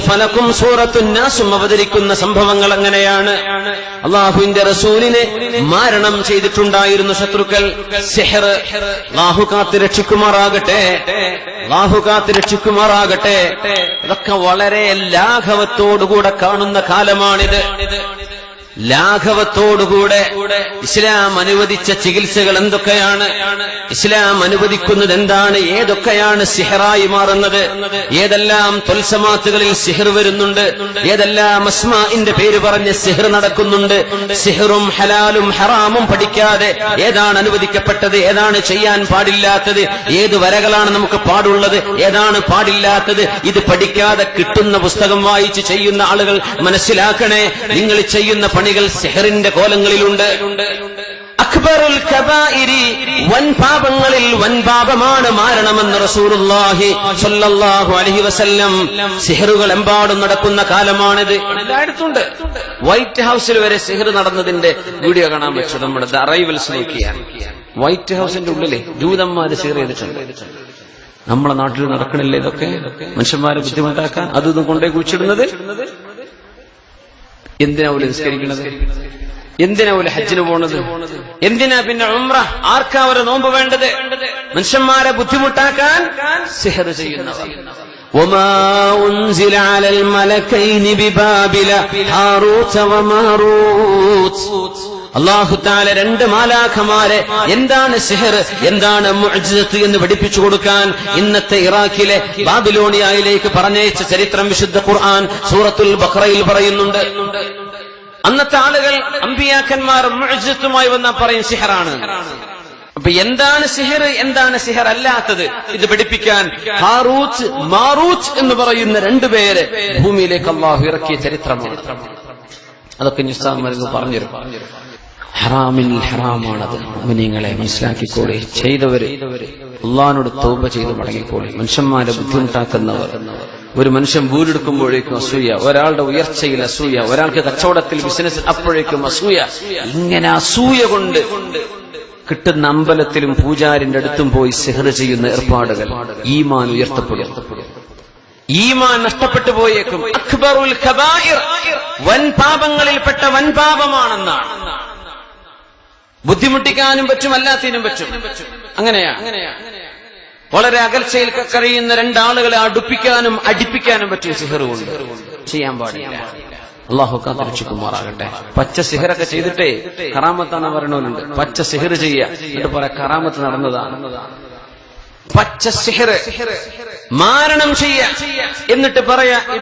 ഫലക്കും സൂറത്തുൻ നാസും അവതരിക്കുന്ന സംഭവങ്ങൾ അങ്ങനെയാണ്. അള്ളാഹുവിന്റെ റസൂലിനെ മാരണം ചെയ്തിട്ടുണ്ടായിരുന്നു ശത്രുക്കൾ. സിഹർ അല്ലാഹു കാത്തുരക്ഷിക്കുമാറാകട്ടെ, അല്ലാഹു കാത്തുരക്ഷിക്കുമാറാകട്ടെ. അതൊക്കെ വളരെ ലാഘവത്തോടുകൂടെ കാണുന്ന കാലമാണിത്. ലാഘവത്തോടുകൂടെ ഇസ്ലാം അനുവദിച്ച ചികിത്സകൾ എന്തൊക്കെയാണ്, ഇസ്ലാം അനുവദിക്കുന്നത് എന്താണ്, ഏതൊക്കെയാണ് സിഹറായി മാറുന്നത്, ഏതെല്ലാം തൊൽസമാത്തുകളിൽ സിഹർ വരുന്നുണ്ട്, ഏതെല്ലാം അസ്മാഇന്റെ പേര് പറഞ്ഞ് സിഹർ നടക്കുന്നുണ്ട്. സിഹറും ഹലാലും ഹറാമും പഠിക്കാതെ ഏതാണ് അനുവദിക്കപ്പെട്ടത്, ഏതാണ് ചെയ്യാൻ പാടില്ലാത്തത്, ഏത് വരകളാണ് നമുക്ക് പാടുള്ളത്, ഏതാണ് പാടില്ലാത്തത്, ഇത് പഠിക്കാതെ കിട്ടുന്ന പുസ്തകം വായിച്ച് ചെയ്യുന്ന ആളുകൾ മനസ്സിലാക്കണേ, നിങ്ങൾ ചെയ്യുന്ന പണികൾ സിഹറിന്റെ കോലങ്ങളിലുണ്ട്. അക്ബറുൽ കബായിരി, വൻപാപങ്ങളിൽ വൻപാപമാണ് മാരണമെന്ന് റസൂലുള്ളാഹി സ്വല്ലല്ലാഹു അലൈഹി വസല്ലം. സിഹറുകൾ എമ്പാടും നടക്കുന്ന കാലമാണിത്. എല്ലായിടത്തുണ്ട്. വൈറ്റ് ഹൗസിൽ വരെ സിഹർ നടന്നതിന്റെ വീഡിയോ കാണാൻ പറ്റും. നമ്മുടെ ദ അറൈവൽസ് നോക്കിയാൽ വൈറ്റ് ഹൗസിന്റെ ഉള്ളിലെ ജൂതന്മാര് സിഹർ ചെയ്തിട്ടുണ്ട്. നമ്മളെ നാട്ടിൽ നടക്കണില്ലേ ഇതൊക്കെ? മനുഷ്യന്മാരെ ബുദ്ധിമുട്ടാക്കാൻ അതും കൊണ്ടേ കുഴിച്ചിടുന്നത്. എന്തിനാ ഓല് നിസ്കരിക്കുന്നത്, എന്തിനാ ഓല് ഹജ്ജിന് പോണത്, എന്തിനാ പിന്നെ ഉംറ, ആർക്കാ ഒരു നോമ്പ് വേണ്ടത്? മനുഷ്യന്മാരെ ബുദ്ധിമുട്ടാക്കാൻ സിഹർ ചെയ്യുന്നവർ. വമാ ഉൻസില അലൽ മലക്കൈനി ബിബാബില ഹാറൂത വമാറൂത്. അല്ലാഹു തആല രണ്ട് മാലാഖമാരെ എന്താണ് സിഹർ, എന്താണ് മുഅ്ജിസത്ത് എന്ന് പഠിപ്പിച്ചു കൊടുക്കാൻ ഇന്നത്തെ ഇറാഖിലെ ബാബിലോണിയയിലേക്ക് പറഞ്ഞയച്ച ചരിത്രം വിശുദ്ധ ഖുർആൻ സൂറത്തുൽ ബഖറയിൽ പറയുന്നുണ്ട്. അന്നത്തെ ആളുകൾ അമ്പിയാക്കന്മാർ മുഅ്ജിസത്തുമായി വന്നാൽ പറയും സിഹറാണ്. അപ്പൊ എന്താണ് സിഹർ, എന്താണ് സിഹർ അല്ലാത്തത്, ഇത് പഠിപ്പിക്കാൻ ഹാറൂത്ത് മാറൂത്ത് എന്ന് പറയുന്ന രണ്ടുപേരെ ഭൂമിയിലേക്ക് അല്ലാഹു ഇറക്കിയ ചരിത്രമാണ്. അതൊക്കെ നിസ്സാമർക്ക് പറഞ്ഞിരും. ഹറാമിൽ ഹറാമാണത്. മുഅ്മിനീങ്ങളെ മനസ്സിലാക്കിക്കോളെ, ചെയ്തവര് അല്ലാഹുവോട് തൗബ ചെയ്ത് മടങ്ങിക്കോളെ. മനുഷ്യന്മാരെ ബുദ്ധിമുട്ടാക്കുന്നവർ, ഒരു മനുഷ്യൻ വീടെടുക്കുമ്പോഴേക്കും അസൂയ, ഒരാളുടെ ഉയർച്ചയിൽ അസൂയ, ഒരാൾക്ക് കച്ചവടത്തിൽ ബിസിനസ് അപ്പോഴേക്കും അസൂയ. ഇങ്ങനെ അസൂയ കൊണ്ട് കിട്ടുന്ന അമ്പലത്തിലും പൂജാരിന്റെ അടുത്തും പോയി സിഹർ ചെയ്യുന്ന ഏർപ്പാടുകൾ ഈമാൻ ഉയർത്തപ്പെടും. ഈമാൻ നഷ്ടപ്പെട്ടു പോയേക്കും. അക്ബറുൽ കബായിർ, വൻപാപങ്ങളിൽപ്പെട്ട വൻപാപമാണെന്നാണ്. ബുദ്ധിമുട്ടിക്കാനും പറ്റും, അല്ലാത്തിനും പറ്റും. അങ്ങനെയാ. വളരെ അകൽച്ചയിൽ കഴിയുന്ന രണ്ടാളുകളെ അടുപ്പിക്കാനും അടിപ്പിക്കാനും പറ്റും സിഹർ കൊണ്ട്. ചെയ്യാൻ പാടില്ല. അല്ലാഹു കാത്തുരക്ഷിക്കുമാറാകട്ടെ. പച്ച സിഹറൊക്കെ ചെയ്തിട്ടേ കറാമത്താണ് പറയണവരുണ്ട്. പച്ച സിഹർ ചെയ്യുക, എന്നിട്ട് പറയാം കറാമത്ത് നടന്നതാണ്. പച്ച സിഹർ മാരണം ചെയ്യുക, എന്നിട്ട് പറയാ